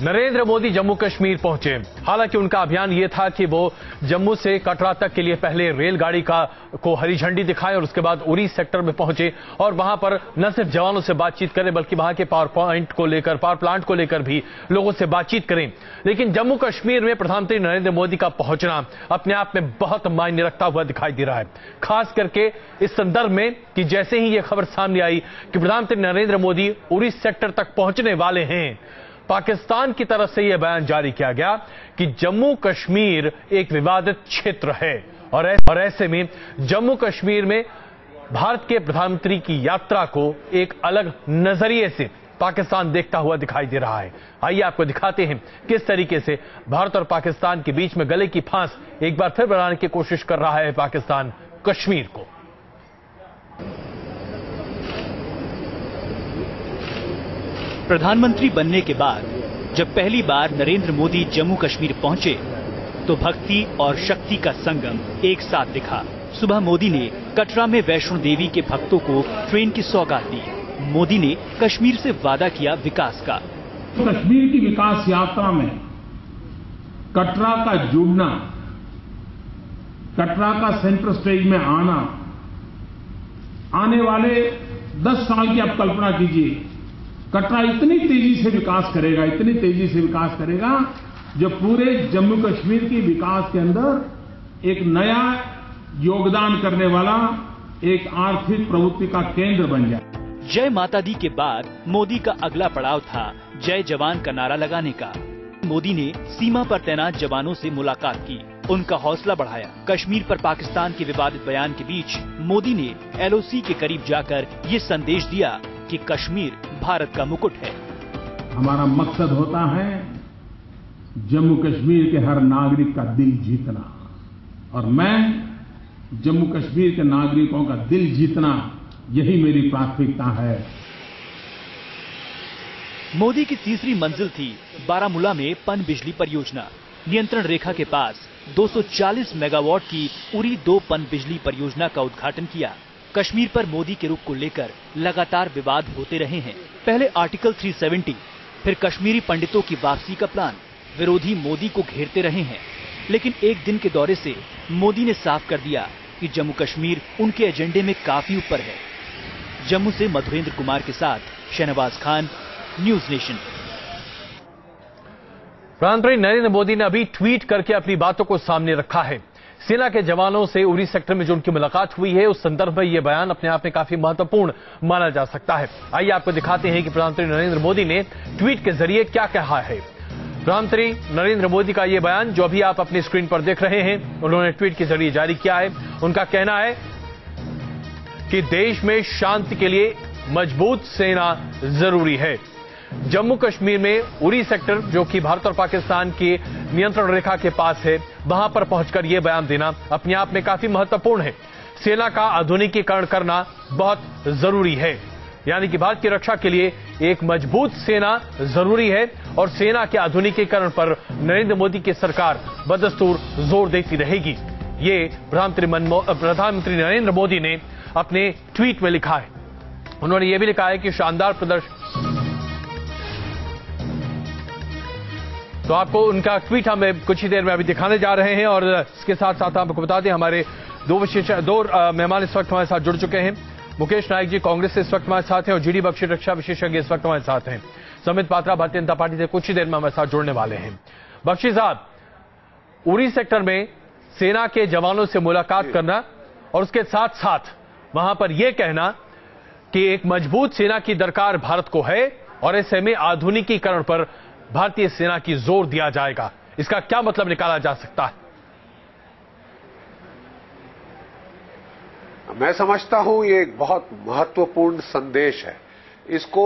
नरेंद्र मोदी जम्मू कश्मीर पहुंचे। हालांकि उनका अभियान यह था कि वो जम्मू से कटरा तक के लिए पहले रेलगाड़ी को हरी झंडी दिखाएं और उसके बाद उरी सेक्टर में पहुंचे और वहां पर न सिर्फ जवानों से बातचीत करें बल्कि वहां के पावर प्लांट को लेकर भी लोगों से बातचीत करें। लेकिन जम्मू कश्मीर में प्रधानमंत्री नरेंद्र मोदी का पहुंचना अपने आप में बहुत मायने रखता हुआ दिखाई दे रहा है, खास करके इस संदर्भ में कि जैसे ही यह खबर सामने आई कि प्रधानमंत्री नरेंद्र मोदी उरी सेक्टर तक पहुंचने वाले हैं, पाकिस्तान की तरफ से यह बयान जारी किया गया कि जम्मू कश्मीर एक विवादित क्षेत्र है और ऐसे में जम्मू कश्मीर में भारत के प्रधानमंत्री की यात्रा को एक अलग नजरिए से पाकिस्तान देखता हुआ दिखाई दे रहा है। आइए आपको दिखाते हैं किस तरीके से भारत और पाकिस्तान के बीच में गले की फांस एक बार फिर बनाने की कोशिश कर रहा है पाकिस्तान कश्मीर को। प्रधानमंत्री बनने के बाद जब पहली बार नरेंद्र मोदी जम्मू कश्मीर पहुंचे तो भक्ति और शक्ति का संगम एक साथ दिखा। सुबह मोदी ने कटरा में वैष्णो देवी के भक्तों को ट्रेन की सौगात दी। मोदी ने कश्मीर से वादा किया विकास का। कश्मीर की विकास यात्रा में कटरा का जुड़ना, कटरा का सेंटर स्टेज में आना, आने वाले 10 साल की आप कल्पना कीजिए, कटरा इतनी तेजी से विकास करेगा, इतनी तेजी से विकास करेगा जो पूरे जम्मू कश्मीर की विकास के अंदर एक नया योगदान करने वाला एक आर्थिक प्रवृत्ति का केंद्र बन जाए। जय माता दी के बाद मोदी का अगला पड़ाव था जय जवान का नारा लगाने का। मोदी ने सीमा पर तैनात जवानों से मुलाकात की, उनका हौसला बढ़ाया। कश्मीर पर पाकिस्तान के विवादित बयान के बीच मोदी ने LOC के करीब जाकर ये संदेश दिया कि कश्मीर भारत का मुकुट है। हमारा मकसद होता है जम्मू कश्मीर के हर नागरिक का दिल जीतना, और मैं जम्मू कश्मीर के नागरिकों का दिल जीतना, यही मेरी प्राथमिकता है। मोदी की तीसरी मंजिल थी बारामूला में पनबिजली परियोजना। नियंत्रण रेखा के पास 240 मेगावाट की उरी 2 पनबिजली परियोजना का उद्घाटन किया। कश्मीर पर मोदी के रुख को लेकर लगातार विवाद होते रहे हैं। पहले आर्टिकल 370, फिर कश्मीरी पंडितों की वापसी का प्लान। विरोधी मोदी को घेरते रहे हैं, लेकिन एक दिन के दौरे से मोदी ने साफ कर दिया कि जम्मू कश्मीर उनके एजेंडे में काफी ऊपर है। जम्मू से मधुरेंद्र कुमार के साथ शहनवाज खान, न्यूज नेशन। प्रधानमंत्री नरेंद्र मोदी ने अभी ट्वीट करके अपनी बातों को सामने रखा है। सेना के जवानों से उरी सेक्टर में जो उनकी मुलाकात हुई है, उस संदर्भ में यह बयान अपने आप में काफी महत्वपूर्ण माना जा सकता है। आइए आपको दिखाते हैं कि प्रधानमंत्री नरेंद्र मोदी ने ट्वीट के जरिए क्या कहा है। प्रधानमंत्री नरेंद्र मोदी का यह बयान जो अभी आप अपनी स्क्रीन पर देख रहे हैं, उन्होंने ट्वीट के जरिए जारी किया है। उनका कहना है कि देश में शांति के लिए मजबूत सेना जरूरी है। जम्मू कश्मीर में उरी सेक्टर जो कि भारत और पाकिस्तान की नियंत्रण रेखा के पास है, वहां पर पहुंचकर यह बयान देना अपने आप में काफी महत्वपूर्ण है। सेना का आधुनिकीकरण करना बहुत जरूरी है, यानी कि भारत की रक्षा के लिए एक मजबूत सेना जरूरी है और सेना के आधुनिकीकरण पर नरेंद्र मोदी की सरकार बदस्तूर जोर देती रहेगी। ये प्रधानमंत्री नरेंद्र मोदी ने अपने ट्वीट में लिखा है। उन्होंने यह भी लिखा है कि शानदार प्रदर्शन। तो आपको उनका ट्वीट हम कुछ ही देर में अभी दिखाने जा रहे हैं और इसके साथ साथ आपको बता दें हमारे दो मेहमान इस वक्त हमारे साथ जुड़ चुके हैं। मुकेश नायक जी कांग्रेस से इस वक्त हमारे साथ हैं और GD बख्शी रक्षा विशेषज्ञ इस वक्त हमारे साथ हैं। समित पात्रा भारतीय जनता पार्टी से कुछ ही देर में हमारे साथ जुड़ने वाले हैं। बख्शी साहब, उरी सेक्टर में सेना के जवानों से मुलाकात करना और उसके साथ साथ वहां पर यह कहना कि एक मजबूत सेना की दरकार भारत को है और ऐसे में आधुनिकीकरण पर भारतीय सेना की जोर दिया जाएगा, इसका क्या मतलब निकाला जा सकता है? मैं समझता हूं ये एक बहुत महत्वपूर्ण संदेश है। इसको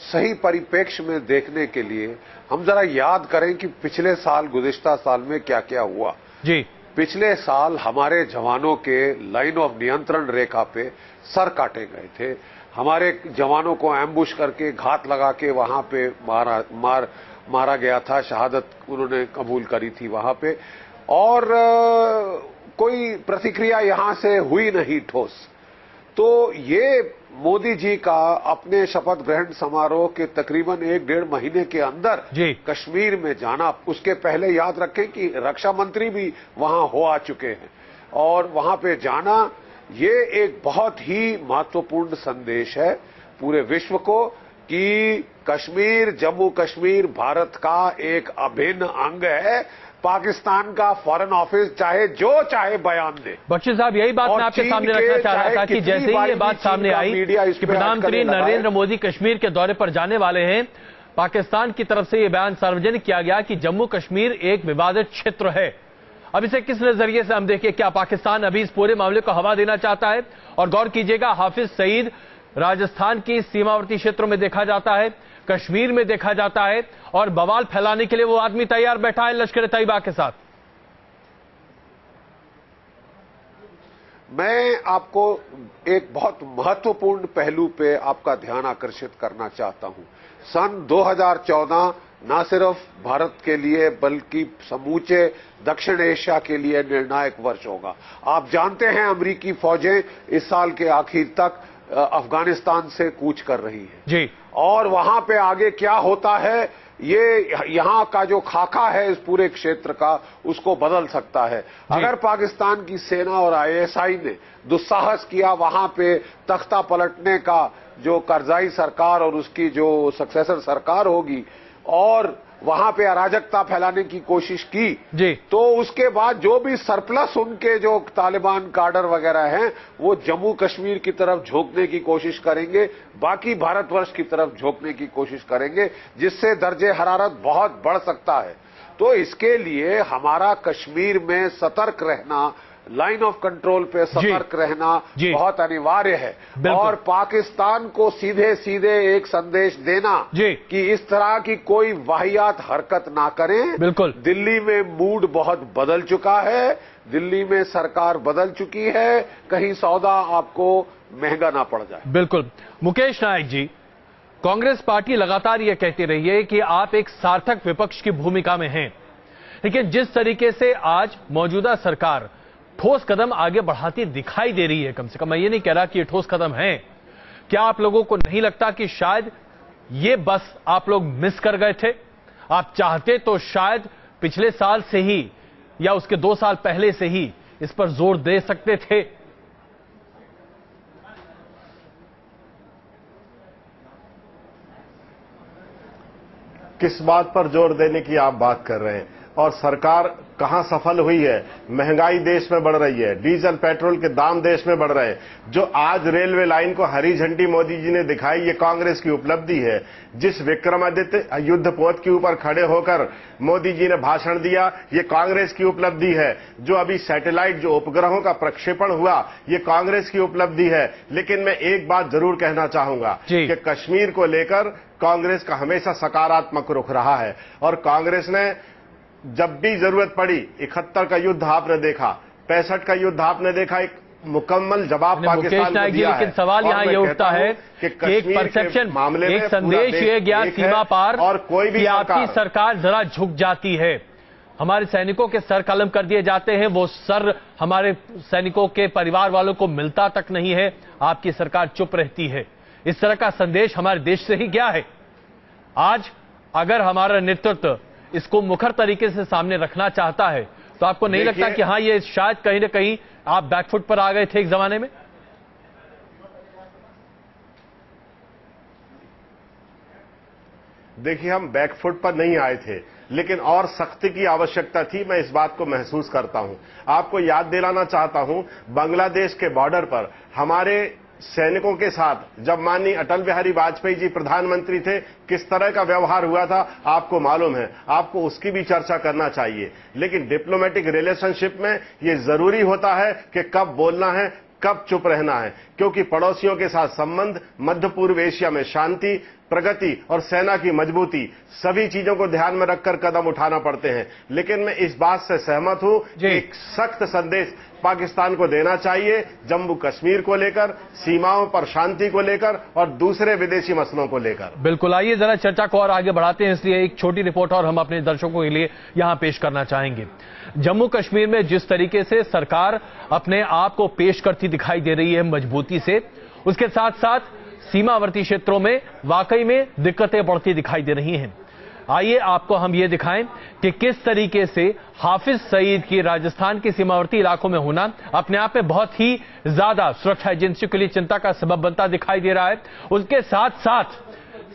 सही परिप्रेक्ष्य में देखने के लिए हम जरा याद करें कि पिछले साल, गुज़िश्ता साल में क्या क्या हुआ। जी, पिछले साल हमारे जवानों के लाइन ऑफ नियंत्रण रेखा पे सर काटे गए थे। हमारे जवानों को एम्बुश करके, घात लगा के वहां पे मारा गया था। शहादत उन्होंने कबूल करी थी वहां पे, और कोई प्रतिक्रिया यहां से हुई नहीं ठोस। तो ये मोदी जी का अपने शपथ ग्रहण समारोह के तकरीबन 1-1.5 महीने के अंदर कश्मीर में जाना, उसके पहले याद रखें कि रक्षा मंत्री भी वहां हो आ चुके हैं, और वहां पे जाना ये एक बहुत ही महत्वपूर्ण संदेश है पूरे विश्व को कि कश्मीर, जम्मू कश्मीर भारत का एक अभिन्न अंग है। पाकिस्तान का फॉरेन ऑफिस चाहे जो चाहे बयान दे। बख्शी साहब, यही बात मैं आपके सामने रखना चाह रहा था कि जैसे ही ये बात सामने आई कि प्रधानमंत्री नरेंद्र मोदी कश्मीर के दौरे पर जाने वाले हैं, पाकिस्तान की तरफ से ये बयान सार्वजनिक किया गया कि जम्मू कश्मीर एक विवादित क्षेत्र है। अब इसे किस नजरिए से हम देखें, क्या पाकिस्तान अभी इस पूरे मामले को हवा देना चाहता है? और गौर कीजिएगा, हाफिज सईद राजस्थान की सीमावर्ती क्षेत्रों में देखा जाता है, कश्मीर में देखा जाता है, और बवाल फैलाने के लिए वो आदमी तैयार बैठा है लश्कर तैयबा के साथ। मैं आपको एक बहुत महत्वपूर्ण पहलू पे आपका ध्यान आकर्षित करना चाहता हूं। सन 2014 न सिर्फ भारत के लिए बल्कि समूचे दक्षिण एशिया के लिए निर्णायक वर्ष होगा। आप जानते हैं अमेरिकी फौजें इस साल के आखिर तक अफगानिस्तान से कूच कर रही है जी, और वहां पे आगे क्या होता है, ये यहां का जो खाका है इस पूरे क्षेत्र का, उसको बदल सकता है। अगर पाकिस्तान की सेना और आईएसआई ने दुस्साहस किया वहां पे तख्ता पलटने का, जो करजाई सरकार और उसकी जो सक्सेसर सरकार होगी, और वहां पे अराजकता फैलाने की कोशिश की जी, तो उसके बाद जो भी सरप्लस उनके जो तालिबान काडर वगैरह हैं वो जम्मू कश्मीर की तरफ झोंकने की कोशिश करेंगे, बाकी भारतवर्ष की तरफ झोंकने की कोशिश करेंगे, जिससे दर्जे हरारत बहुत बढ़ सकता है। तो इसके लिए हमारा कश्मीर में सतर्क रहना, लाइन ऑफ कंट्रोल पे सतर्क रहना बहुत अनिवार्य है, और पाकिस्तान को सीधे सीधे एक संदेश देना कि इस तरह की कोई वाहियात हरकत ना करें। बिल्कुल, दिल्ली में मूड बहुत बदल चुका है, दिल्ली में सरकार बदल चुकी है, कहीं सौदा आपको महंगा ना पड़ जाए। बिल्कुल। मुकेश नायक जी, कांग्रेस पार्टी लगातार यह कहती रही है कि आप एक सार्थक विपक्ष की भूमिका में हैं, लेकिन जिस तरीके से आज मौजूदा सरकार ठोस कदम आगे बढ़ाती दिखाई दे रही है, कम से कम मैं ये नहीं कह रहा कि ये ठोस कदम है, क्या आप लोगों को नहीं लगता कि शायद ये बस आप लोग मिस कर गए थे? आप चाहते तो शायद पिछले साल से ही या उसके 2 साल पहले से ही इस पर जोर दे सकते थे। किस बात पर जोर देने की आप बात कर रहे हैं, और सरकार कहां सफल हुई है? महंगाई देश में बढ़ रही है, डीजल पेट्रोल के दाम देश में बढ़ रहे हैं। जो आज रेलवे लाइन को हरी झंडी मोदी जी ने दिखाई, ये कांग्रेस की उपलब्धि है। जिस विक्रमादित्य युद्ध पोत के ऊपर खड़े होकर मोदी जी ने भाषण दिया, ये कांग्रेस की उपलब्धि है। जो अभी सैटेलाइट, जो उपग्रहों का प्रक्षेपण हुआ, ये कांग्रेस की उपलब्धि है। लेकिन मैं एक बात जरूर कहना चाहूंगा कि कश्मीर को लेकर कांग्रेस का हमेशा सकारात्मक रुख रहा है, और कांग्रेस ने जब भी जरूरत पड़ी, 71 का युद्ध आपने देखा, 65 का युद्ध आपने देखा, एक मुकम्मल जवाब पाकिस्तान को दिया है। लेकिन सवाल यहाँ ये उठता है कि एक परसेप्शन, एक संदेश ये गया सीमा पार और कोई भी आपकी सरकार जरा झुक जाती है, हमारे सैनिकों के सर कलम कर दिए जाते हैं, वो सर हमारे सैनिकों के परिवार वालों को मिलता तक नहीं है, आपकी सरकार चुप रहती है। इस तरह का संदेश हमारे देश से ही गया है। आज अगर हमारा नेतृत्व इसको मुखर तरीके से सामने रखना चाहता है, तो आपको नहीं लगता कि हाँ, ये शायद कहीं ना कहीं आप बैकफुट पर आ गए थे एक जमाने में? देखिए, हम बैकफुट पर नहीं आए थे, लेकिन और सख्ती की आवश्यकता थी। मैं इस बात को महसूस करता हूं। आपको याद दिलाना चाहता हूं, बांग्लादेश के बॉर्डर पर हमारे सैनिकों के साथ जब माननीय अटल बिहारी वाजपेयी जी प्रधानमंत्री थे, किस तरह का व्यवहार हुआ था आपको मालूम है। आपको उसकी भी चर्चा करना चाहिए। लेकिन डिप्लोमेटिक रिलेशनशिप में यह जरूरी होता है कि कब बोलना है, कब चुप रहना है, क्योंकि पड़ोसियों के साथ संबंध, मध्य पूर्व एशिया में शांति, प्रगति और सेना की मजबूती, सभी चीजों को ध्यान में रखकर कदम उठाना पड़ते हैं। लेकिन मैं इस बात से सहमत हूं कि एक सख्त संदेश पाकिस्तान को देना चाहिए, जम्मू कश्मीर को लेकर, सीमाओं पर शांति को लेकर और दूसरे विदेशी मसलों को लेकर। बिल्कुल, आइए जरा चर्चा को और आगे बढ़ाते हैं, इसलिए एक छोटी रिपोर्ट और हम अपने दर्शकों के लिए यहां पेश करना चाहेंगे। जम्मू कश्मीर में जिस तरीके से सरकार अपने आप को पेश करती दिखाई दे रही है, मजबूती मजबूती से, उसके साथ साथ सीमावर्ती क्षेत्रों में वाकई में दिक्कतें बढ़ती दिखाई दे रही हैं। आइए आपको हम ये दिखाएं कि किस तरीके से हाफिज सईद की राजस्थान के सीमावर्ती इलाकों में होना अपने आप में बहुत ही ज्यादा सुरक्षा एजेंसियों के लिए चिंता का सबब बनता दिखाई दे रहा है। उसके साथ साथ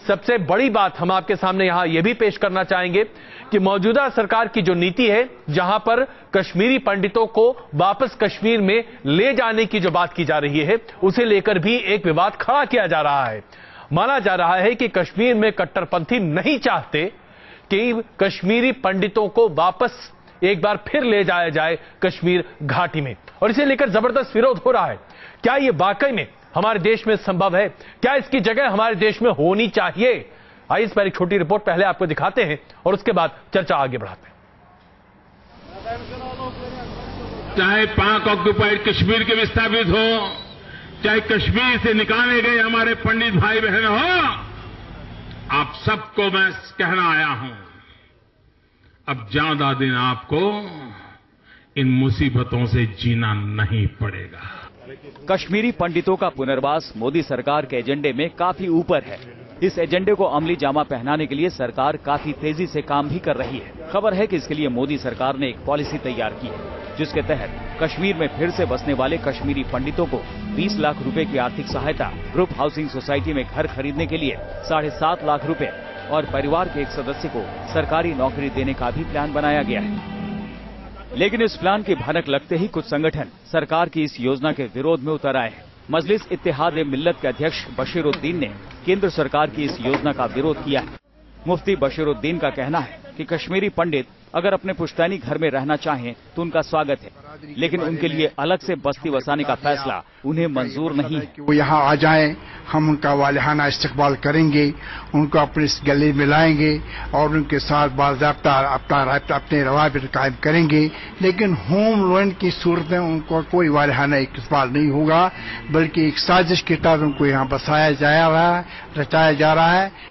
सबसे बड़ी बात हम आपके सामने यहां यह भी पेश करना चाहेंगे कि मौजूदा सरकार की जो नीति है, जहां पर कश्मीरी पंडितों को वापस कश्मीर में ले जाने की जो बात की जा रही है, उसे लेकर भी एक विवाद खड़ा किया जा रहा है। माना जा रहा है कि कश्मीर में कट्टरपंथी नहीं चाहते कि कश्मीरी पंडितों को वापस एक बार फिर ले जाया जाए कश्मीर घाटी में, और इसे लेकर जबरदस्त विरोध हो रहा है। क्या यह वाकई में हमारे देश में संभव है? क्या इसकी जगह हमारे देश में होनी चाहिए? आइए इस पर एक छोटी रिपोर्ट पहले आपको दिखाते हैं और उसके बाद चर्चा आगे बढ़ाते हैं। चाहे पाक ऑक्युपाइड कश्मीर के विस्थापित हो, चाहे कश्मीर से निकाले गए हमारे पंडित भाई बहन हो, आप सबको मैं कहना आया हूं, अब ज्यादा दिन आपको इन मुसीबतों से जीना नहीं पड़ेगा। कश्मीरी पंडितों का पुनर्वास मोदी सरकार के एजेंडे में काफी ऊपर है। इस एजेंडे को अमली जामा पहनाने के लिए सरकार काफी तेजी से काम भी कर रही है। खबर है कि इसके लिए मोदी सरकार ने एक पॉलिसी तैयार की है, जिसके तहत कश्मीर में फिर से बसने वाले कश्मीरी पंडितों को 20 लाख रुपए की आर्थिक सहायता, ग्रुप हाउसिंग सोसाइटी में घर खरीदने के लिए 7.5 लाख रुपए और परिवार के एक सदस्य को सरकारी नौकरी देने का भी प्लान बनाया गया है। लेकिन इस प्लान की भनक लगते ही कुछ संगठन सरकार की इस योजना के विरोध में उतर आए हैं। मजलिस इत्तेहाद-ए-मिल्लत के अध्यक्ष बशीरुद्दीन ने केंद्र सरकार की इस योजना का विरोध किया है। मुफ्ती बशीरुद्दीन का कहना है कि कश्मीरी पंडित अगर अपने पुश्तैनी घर में रहना चाहें तो उनका स्वागत है, लेकिन उनके लिए अलग से बस्ती बसाने का फैसला उन्हें मंजूर नहीं है। वो यहाँ आ जाएं, हम उनका वालिहाना इस्तकबाल करेंगे, उनको अपने इस गले में लाएंगे और उनके साथ बाज़ाब्ता अपने रवाबित कायम करेंगे। लेकिन होम लोन की सूरत में उनको कोई वालिहाना इस्तकबाल नहीं होगा, बल्कि एक साजिश के तहत उनको यहाँ बसाया जा रहा है, रचाया जा रहा है।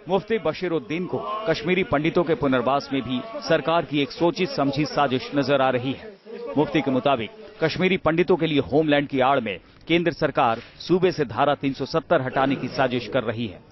मुफ्ती बशीरुद्दीन को कश्मीरी पंडितों के पुनर्वास में भी सरकार की एक सोची समझी साजिश नजर आ रही है। मुफ्ती के मुताबिक कश्मीरी पंडितों के लिए होमलैंड की आड़ में केंद्र सरकार सूबे से धारा 370 हटाने की साजिश कर रही है।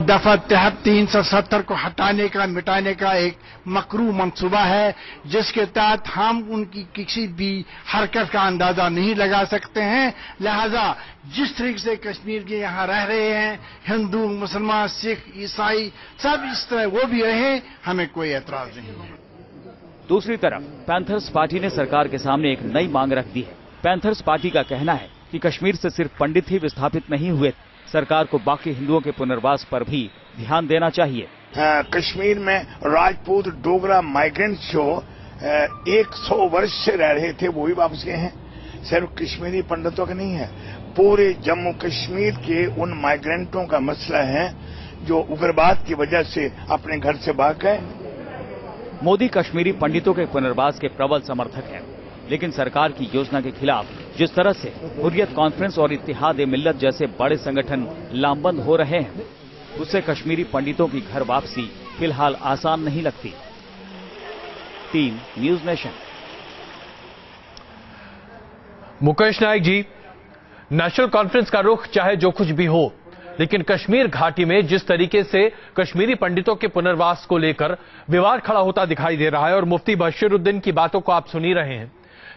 दफा 370 को हटाने का, मिटाने का एक मकरू मंसूबा है, जिसके तहत हम उनकी किसी भी हरकत का अंदाजा नहीं लगा सकते हैं। लिहाजा जिस तरीके से कश्मीर के यहाँ रह रहे हैं, हिंदू, मुसलमान, सिख, ईसाई सब इस तरह वो भी रहे, हमें कोई एतराज नहीं है। दूसरी तरफ पैंथर्स पार्टी ने सरकार के सामने एक नई मांग रख दी है। पैंथर्स पार्टी का कहना है कि कश्मीर से सिर्फ पंडित ही विस्थापित नहीं हुए, सरकार को बाकी हिंदुओं के पुनर्वास पर भी ध्यान देना चाहिए। कश्मीर में राजपूत, डोगरा माइग्रेंट्स जो 100 वर्ष से रह रहे थे वो भी वापस गए हैं। सिर्फ कश्मीरी पंडितों का नहीं है, पूरे जम्मू कश्मीर के उन माइग्रेंटों का मसला है जो उग्रवाद की वजह से अपने घर से भाग गए। मोदी कश्मीरी पंडितों के पुनर्वास के प्रबल समर्थक हैं, लेकिन सरकार की योजना के खिलाफ जिस तरह से हुर्रियत कॉन्फ्रेंस और इत्तेहाद-ए-मिल्लत जैसे बड़े संगठन लामबंद हो रहे हैं, उससे कश्मीरी पंडितों की घर वापसी फिलहाल आसान नहीं लगती। 3 न्यूज नेशन। मुकेश नायक जी, नेशनल कॉन्फ्रेंस का रुख चाहे जो कुछ भी हो, लेकिन कश्मीर घाटी में जिस तरीके से कश्मीरी पंडितों के पुनर्वास को लेकर विवाद खड़ा होता दिखाई दे रहा है और मुफ्ती बशीरुद्दीन की बातों को आप सुन ही रहे हैं,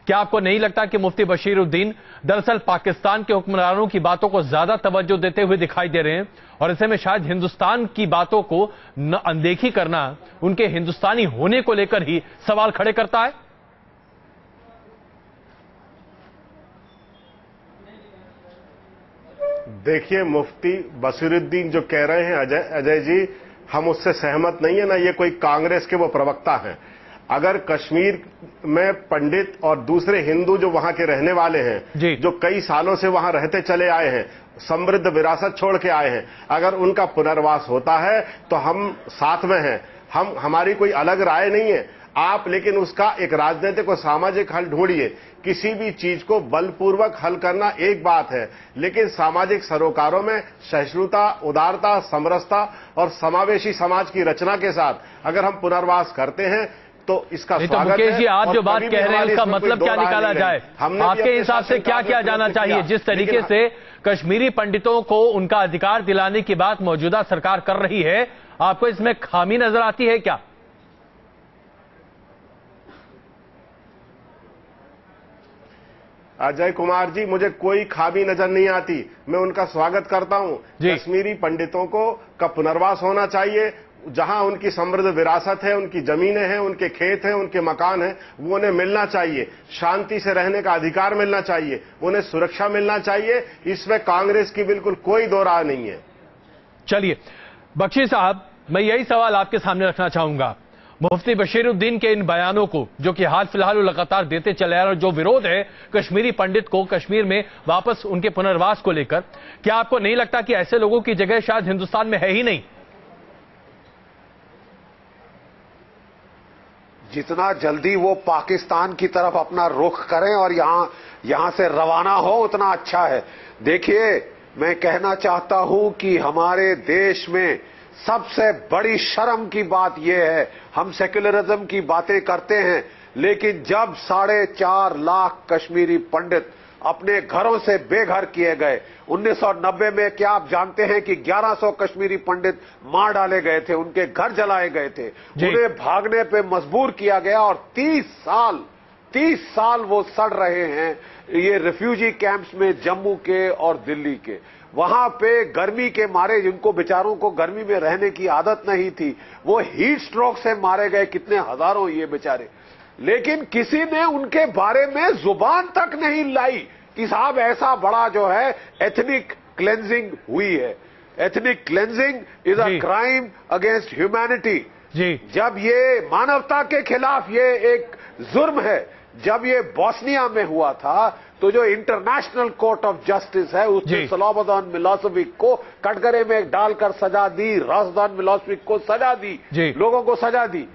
क्या आपको नहीं लगता कि मुफ्ती बशीरुद्दीन दरअसल पाकिस्तान के हुक्मरानों की बातों को ज्यादा तवज्जो देते हुए दिखाई दे रहे हैं और ऐसे में शायद हिंदुस्तान की बातों को अनदेखी करना उनके हिंदुस्तानी होने को लेकर ही सवाल खड़े करता है? देखिए, मुफ्ती बशीरुद्दीन जो कह रहे हैं अजय जी, हम उससे सहमत नहीं है ना। ये कोई कांग्रेस के वो प्रवक्ता हैं। अगर कश्मीर में पंडित और दूसरे हिंदू जो वहां के रहने वाले हैं, जो कई सालों से वहां रहते चले आए हैं, समृद्ध विरासत छोड़ के आए हैं, अगर उनका पुनर्वास होता है तो हम साथ में हैं। हमारी कोई अलग राय नहीं है आप, लेकिन उसका एक राजनीतिक और सामाजिक हल ढूंढिए। किसी भी चीज को बलपूर्वक हल करना एक बात है, लेकिन सामाजिक सरोकारों में सहिष्णुता, उदारता, समरसता और समावेशी समाज की रचना के साथ अगर हम पुनर्वास करते हैं तो इसका नहीं तो स्वागत मुकेश जी, है। आप और जो बात कभी भी कह रहे हैं हमारी उसका इसमें कोई मतलब दो क्या राय निकाला नहीं जाए? रही। हमने भी आपके अपने हिसाब से क्या शासनकाल क्या में जाना प्रयत्न चाहिए? किया। जिस तरीके लेकिन से कश्मीरी पंडितों को उनका अधिकार दिलाने की बात मौजूदा सरकार कर रही है, आपको इसमें खामी नजर आती है क्या? अजय कुमार जी, मुझे कोई खामी नजर नहीं आती। मैं उनका स्वागत करता हूं। कश्मीरी पंडितों का पुनर्वास होना चाहिए। जहां उनकी समृद्ध विरासत है, उनकी जमीनें हैं, उनके खेत हैं, उनके मकान हैं, वो उन्हें मिलना चाहिए। शांति से रहने का अधिकार मिलना चाहिए, उन्हें सुरक्षा मिलना चाहिए। इसमें कांग्रेस की बिल्कुल कोई दो राय नहीं है। चलिए बख्शी साहब, मैं यही सवाल आपके सामने रखना चाहूंगा। मुफ्ती बशीरुद्दीन के इन बयानों को, जो कि हाल फिलहाल लगातार देते चले आ रहे हैं, जो विरोध है कश्मीरी पंडित को कश्मीर में वापस उनके पुनर्वास को लेकर, क्या आपको नहीं लगता कि ऐसे लोगों की जगह शायद हिंदुस्तान में है ही नहीं? जितना जल्दी वो पाकिस्तान की तरफ अपना रुख करें और यहां से रवाना हो, उतना अच्छा है। देखिए, मैं कहना चाहता हूं कि हमारे देश में सबसे बड़ी शर्म की बात यह है, हम सेक्युलरिज्म की बातें करते हैं, लेकिन जब 4.5 लाख कश्मीरी पंडित अपने घरों से बेघर किए गए 1990 में, क्या आप जानते हैं कि 1100 कश्मीरी पंडित मार डाले गए थे, उनके घर जलाए गए थे, उन्हें भागने पे मजबूर किया गया और 30 साल वो सड़ रहे हैं ये रिफ्यूजी कैंप्स में, जम्मू के और दिल्ली के। वहां पे गर्मी के मारे, जिनको बेचारों को गर्मी में रहने की आदत नहीं थी, वो हीट स्ट्रोक से मारे गए, कितने हजारों ये बेचारे। लेकिन किसी ने उनके बारे में जुबान तक नहीं लाई कि साहब ऐसा बड़ा जो है एथनिक क्लेंजिंग हुई है। Ethnic cleansing is a crime against humanity. जब ये मानवता के खिलाफ ये एक जुर्म है। जब ये बोस्निया में हुआ था तो जो इंटरनेशनल कोर्ट ऑफ जस्टिस है उसने स्लोबोदान मिलोसेविक को कटघरे में डालकर सजा दी, राजदान मिलोसेविक को सजा दी, लोगों को सजा दी।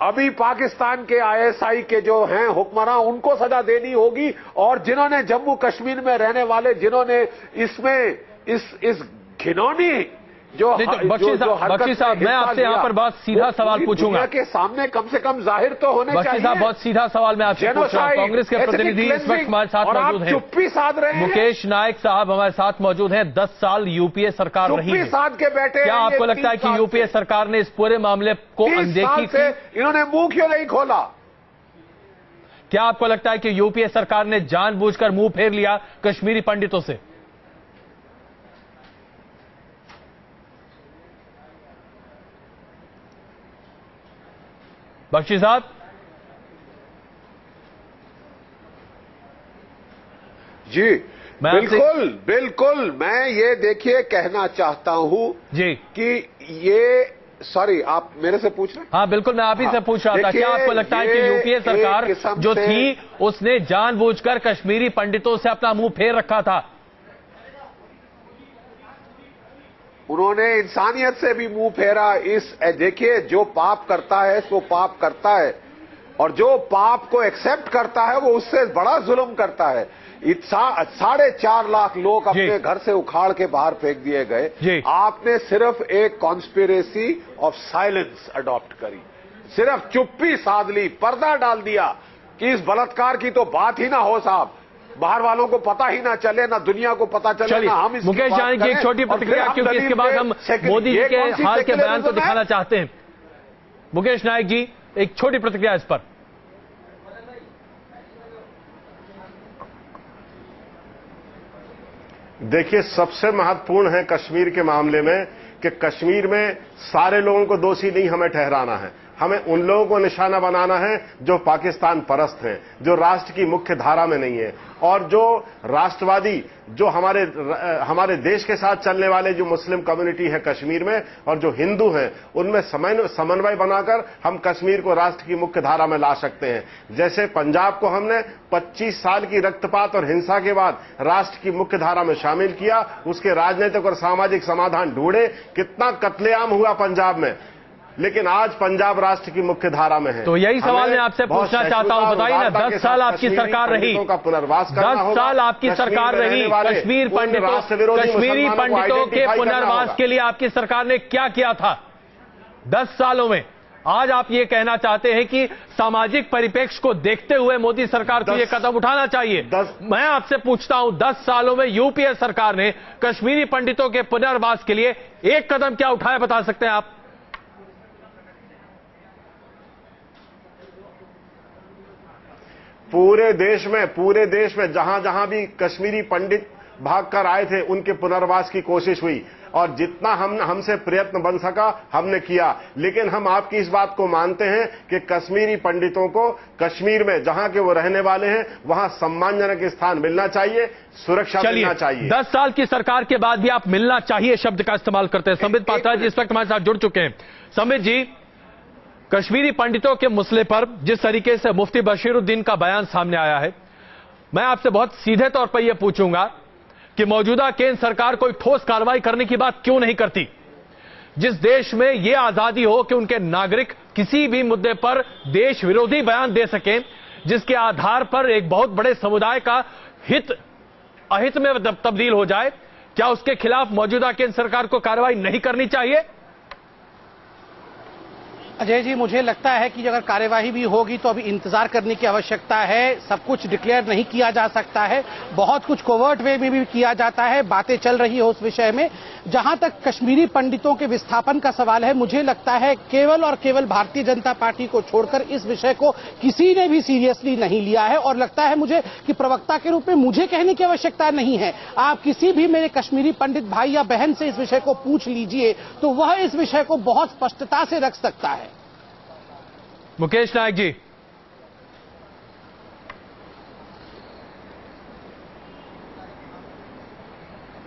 अभी पाकिस्तान के आईएसआई के जो हैं हुक्मरान, उनको सजा देनी होगी। और जिन्होंने जम्मू कश्मीर में रहने वाले, जिन्होंने इसमें इस घिनौनी जो बख्शी साहब, मैं आपसे यहाँ पर बहुत सीधा सवाल पूछूंगा के सामने कम से कम जाहिर तो होने चाहिए। बख्शी साहब, बहुत सीधा सवाल मैं आपसे पूछ रहा हूँ। कांग्रेस के प्रतिनिधि इस वक्त हमारे साथ मौजूद हैं, चुप्पी साध रहे हैं। मुकेश नायक साहब हमारे साथ मौजूद हैं। 10 साल यूपीए सरकार रही है, साध के बैठे। क्या आपको लगता है कि यूपीए सरकार ने इस पूरे मामले को अनदेखी की? इन्होंने मुंह क्यों नहीं खोला? क्या आपको लगता है कि यूपीए सरकार ने जानबूझकर मुंह फेर लिया कश्मीरी पंडितों से? बख्शी साहब, जी बिल्कुल मैं ये देखिए कहना चाहता हूं जी कि ये, सॉरी आप मेरे से पूछ रहे हैं? हाँ बिल्कुल, मैं आप ही से पूछ रहा था। क्या आपको लगता है कि यूपीए सरकार जो थी उसने जानबूझकर कश्मीरी पंडितों से अपना मुंह फेर रखा था? उन्होंने इंसानियत से भी मुंह फेरा। देखिए, जो पाप करता है सो पाप करता है, और जो पाप को एक्सेप्ट करता है वो उससे बड़ा जुल्म करता है। 4.5 लाख लोग अपने घर से उखाड़ के बाहर फेंक दिए गए। आपने सिर्फ एक कॉन्स्पिरेसी ऑफ साइलेंस अडॉप्ट करी, सिर्फ चुप्पी साध ली, पर्दा डाल दिया कि इस बलात्कार की तो बात ही ना हो साहब, बाहर वालों को पता ही ना चले, ना दुनिया को पता चले, ना हम इसकी मुकेश जानी की एक छोटी प्रतिक्रिया, क्योंकि इसके बाद हम मोदी जी के हाल के बयान को दिखाना चाहते हैं। मुकेश नायक जी, एक छोटी प्रतिक्रिया इस पर। देखिए, सबसे महत्वपूर्ण है कश्मीर के मामले में कि कश्मीर में सारे लोगों को दोषी नहीं हमें ठहराना है। हमें उन लोगों को निशाना बनाना है जो पाकिस्तान परस्त हैं, जो राष्ट्र की मुख्य धारा में नहीं है, और जो राष्ट्रवादी, जो हमारे देश के साथ चलने वाले जो मुस्लिम कम्युनिटी है कश्मीर में, और जो हिंदू हैं, उनमें समन्वय बनाकर हम कश्मीर को राष्ट्र की मुख्य धारा में ला सकते हैं। जैसे पंजाब को हमने 25 साल की रक्तपात और हिंसा के बाद राष्ट्र की मुख्य धारा में शामिल किया, उसके राजनीतिक और सामाजिक समाधान ढूंढे, कितना कत्लेआम हुआ पंजाब में, लेकिन आज पंजाब राष्ट्र की मुख्य धारा में है। तो यही सवाल मैं आपसे पूछना चाहता हूं, बताइए ना, 10 साल आपकी सरकार रही, 10 साल आपकी सरकार रही, कश्मीरी पंडितों के पुनर्वास के लिए आपकी सरकार ने क्या किया था 10 सालों में? आज आप ये कहना चाहते हैं कि सामाजिक परिप्रेक्ष्य को देखते हुए मोदी सरकार को ये कदम उठाना चाहिए। मैं आपसे पूछता हूं, 10 सालों में यूपीए सरकार ने कश्मीरी पंडितों के पुनर्वास के लिए एक कदम क्या उठाया, बता सकते हैं आप? पूरे देश में जहां जहां भी कश्मीरी पंडित भागकर आए थे उनके पुनर्वास की कोशिश हुई और जितना हमसे प्रयत्न बन सका हमने किया। लेकिन हम आपकी इस बात को मानते हैं कि कश्मीरी पंडितों को कश्मीर में जहां के वो रहने वाले हैं वहां सम्मानजनक स्थान मिलना चाहिए, सुरक्षा मिलना चाहिए। 10 साल की सरकार के बाद भी आप मिलना चाहिए शब्द का इस्तेमाल करते हैं। संबित पात्रा जी इस वक्त हमारे साथ जुड़ चुके हैं। संबित जी, कश्मीरी पंडितों के मसले पर जिस तरीके से मुफ्ती बशीरुद्दीन का बयान सामने आया है, मैं आपसे बहुत सीधे तौर पर यह पूछूंगा कि मौजूदा केंद्र सरकार कोई ठोस कार्रवाई करने की बात क्यों नहीं करती? जिस देश में यह आजादी हो कि उनके नागरिक किसी भी मुद्दे पर देश विरोधी बयान दे सकें, जिसके आधार पर एक बहुत बड़े समुदाय का हित अहित में तब्दील हो जाए, क्या उसके खिलाफ मौजूदा केंद्र सरकार को कार्रवाई नहीं करनी चाहिए? अजय जी, मुझे लगता है कि अगर कार्यवाही भी होगी तो अभी इंतजार करने की आवश्यकता है। सब कुछ डिक्लेयर नहीं किया जा सकता है, बहुत कुछ कोवर्ट वे में भी किया जाता है, बातें चल रही है उस विषय में। जहां तक कश्मीरी पंडितों के विस्थापन का सवाल है, मुझे लगता है केवल और केवल भारतीय जनता पार्टी को छोड़कर इस विषय को किसी ने भी सीरियसली नहीं लिया है और लगता है मुझे कि प्रवक्ता के रूप में मुझे कहने की आवश्यकता नहीं है। आप किसी भी मेरे कश्मीरी पंडित भाई या बहन से इस विषय को पूछ लीजिए तो वह इस विषय को बहुत स्पष्टता से रख सकता है। मुकेश नायक जी,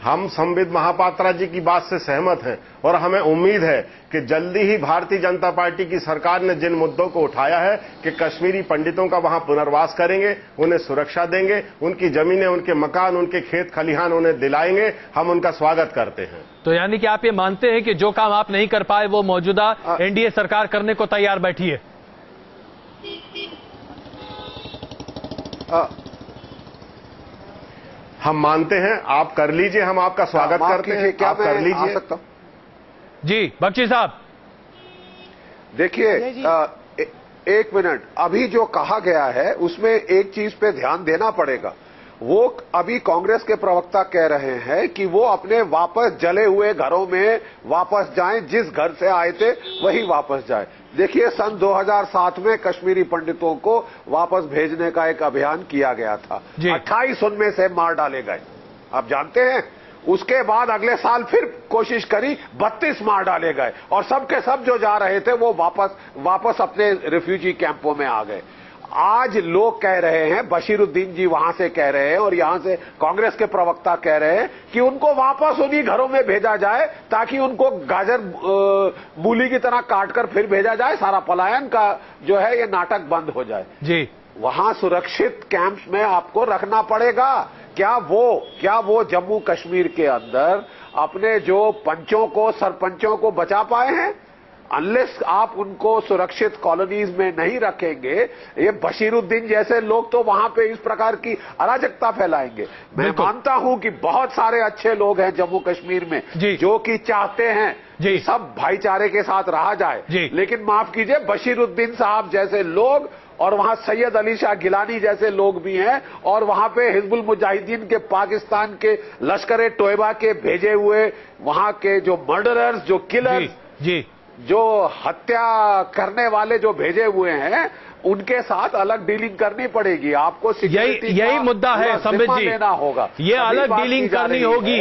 हम संबित महापात्रा जी की बात से सहमत हैं और हमें उम्मीद है कि जल्दी ही भारतीय जनता पार्टी की सरकार ने जिन मुद्दों को उठाया है कि कश्मीरी पंडितों का वहां पुनर्वास करेंगे, उन्हें सुरक्षा देंगे, उनकी जमीनें, उनके मकान, उनके खेत खलिहान उन्हें दिलाएंगे, हम उनका स्वागत करते हैं। तो यानी कि आप ये मानते हैं कि जो काम आप नहीं कर पाए वो मौजूदा एनडीए सरकार करने को तैयार बैठी है? हम मानते हैं, आप कर लीजिए, हम आपका स्वागत करते हैं। क्या आप कर लीजिए। सकता हूं? जी बख्शी साहब, देखिए, एक मिनट, अभी जो कहा गया है उसमें एक चीज पे ध्यान देना पड़ेगा। वो अभी कांग्रेस के प्रवक्ता कह रहे हैं कि वो अपने वापस जले हुए घरों में वापस जाएं, जिस घर से आए थे वही वापस जाएं। देखिए, सन 2007 में कश्मीरी पंडितों को वापस भेजने का एक अभियान किया गया था, 28 उनमें से मार डाले गए, आप जानते हैं। उसके बाद अगले साल फिर कोशिश करी, 32 मार डाले गए और सबके सब जो जा रहे थे वो वापस अपने रिफ्यूजी कैंपों में आ गए। आज लोग कह रहे हैं, बशीरुद्दीन जी वहां से कह रहे हैं और यहां से कांग्रेस के प्रवक्ता कह रहे हैं कि उनको वापस उन्हीं घरों में भेजा जाए ताकि उनको गाजर मूली की तरह काटकर फिर भेजा जाए, सारा पलायन का जो है ये नाटक बंद हो जाए। जी, वहां सुरक्षित कैंप्स में आपको रखना पड़ेगा। क्या वो जम्मू कश्मीर के अंदर अपने जो पंचों को, सरपंचों को बचा पाए हैं? अनलेस आप उनको सुरक्षित कॉलोनीज में नहीं रखेंगे, ये बशीरुद्दीन जैसे लोग तो वहां पे इस प्रकार की अराजकता फैलाएंगे। मैं मानता हूं कि बहुत सारे अच्छे लोग हैं जम्मू कश्मीर में जो कि चाहते हैं कि सब भाईचारे के साथ रहा जाए, लेकिन माफ कीजिए, बशीरुद्दीन साहब जैसे लोग और वहां सैयद अली शाह गिलानी जैसे लोग भी हैं और वहां पे हिजबुल मुजाहिदीन के, पाकिस्तान के लश्कर तोयबा के भेजे हुए वहां के जो मर्डरर्स, जो किलर्स, जो हत्या करने वाले जो भेजे हुए हैं, उनके साथ अलग डीलिंग करनी पड़ेगी आपको। यही मुद्दा है संबित जी, लेना होगा, ये अलग डीलिंग करनी होगी।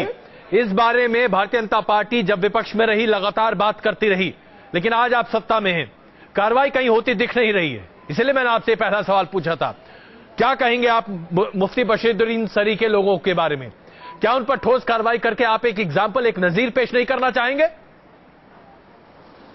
इस बारे में भारतीय जनता पार्टी जब विपक्ष में रही लगातार बात करती रही, लेकिन आज आप सत्ता में हैं, कार्रवाई कहीं होती दिख नहीं रही है। इसलिए मैंने आपसे पहला सवाल पूछा था, क्या कहेंगे आप मुफ्ती बशीरुद्दीन सरी के लोगों के बारे में? क्या उन पर ठोस कार्रवाई करके आप एक एग्जाम्पल, एक नजीर पेश नहीं करना चाहेंगे?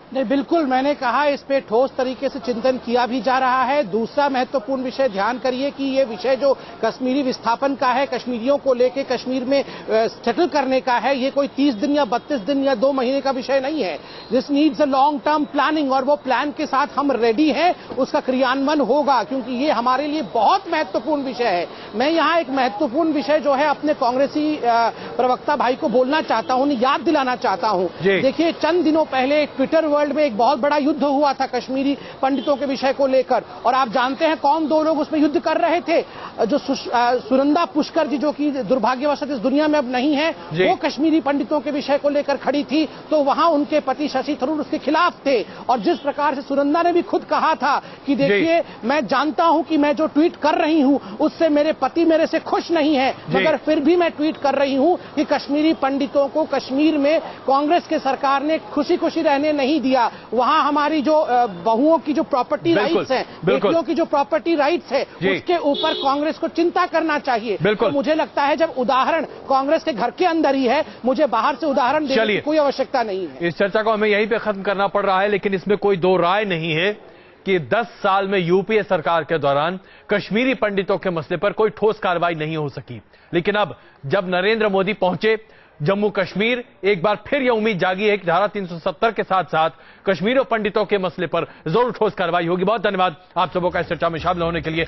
नहीं, बिल्कुल, मैंने कहा इस पे ठोस तरीके से चिंतन किया भी जा रहा है। दूसरा महत्वपूर्ण विषय, ध्यान करिए कि ये विषय जो कश्मीरी विस्थापन का है, कश्मीरियों को लेके कश्मीर में सेटल करने का है, ये कोई 30 दिन या 32 दिन या 2 महीने का विषय नहीं है। This needs a long term planning और वो प्लान के साथ हम रेडी हैं, उसका क्रियान्वयन होगा, क्योंकि ये हमारे लिए बहुत महत्वपूर्ण विषय है। मैं यहाँ एक महत्वपूर्ण विषय जो है अपने कांग्रेसी प्रवक्ता भाई को बोलना चाहता हूँ, याद दिलाना चाहता हूँ। देखिए, चंद दिनों पहले एक ट्विटर वर्ल्ड में एक बहुत बड़ा युद्ध हुआ था कश्मीरी पंडितों के विषय को लेकर, और आप जानते हैं कौन दो लोग उसमें युद्ध कर रहे थे? जो सुनंदा पुष्कर जी, जो कि दुर्भाग्यवश इस दुनिया में अब नहीं है, वो कश्मीरी पंडितों के विषय को लेकर खड़ी थी, तो वहां उनके पति शशि थरूर उसके खिलाफ थे। और जिस प्रकार से सुनंदा ने भी खुद कहा था कि देखिए, मैं जानता हूं कि मैं जो ट्वीट कर रही हूं उससे मेरे पति मेरे से खुश नहीं है, मगर फिर भी मैं ट्वीट कर रही हूं कि कश्मीरी पंडितों को कश्मीर में कांग्रेस के सरकार ने खुशी खुशी रहने नहीं दिया। वहां हमारी जो बहुओं की जो प्रॉपर्टी राइट्स है, बेटियों की जो प्रॉपर्टी राइट्स है, उसके ऊपर कांग्रेस को चिंता करना चाहिए। तो मुझे लगता है जब उदाहरण कांग्रेस के घर के अंदर ही है, मुझे बाहर से उदाहरण देने की कोई आवश्यकता नहीं है। इस चर्चा को हमें यहीं पे खत्म करना पड़ रहा है, लेकिन इसमें कोई दो राय नहीं है कि 10 साल में यूपीए सरकार के दौरान कश्मीरी पंडितों के मसले पर कोई ठोस कार्रवाई नहीं हो सकी। लेकिन अब जब नरेंद्र मोदी पहुंचे जम्मू कश्मीर, एक बार फिर यह उम्मीद जागी है कि धारा 370 के साथ साथ कश्मीरी पंडितों के मसले पर जरूर ठोस कार्रवाई होगी। बहुत धन्यवाद आप सबों का इस चर्चा में शामिल होने के लिए।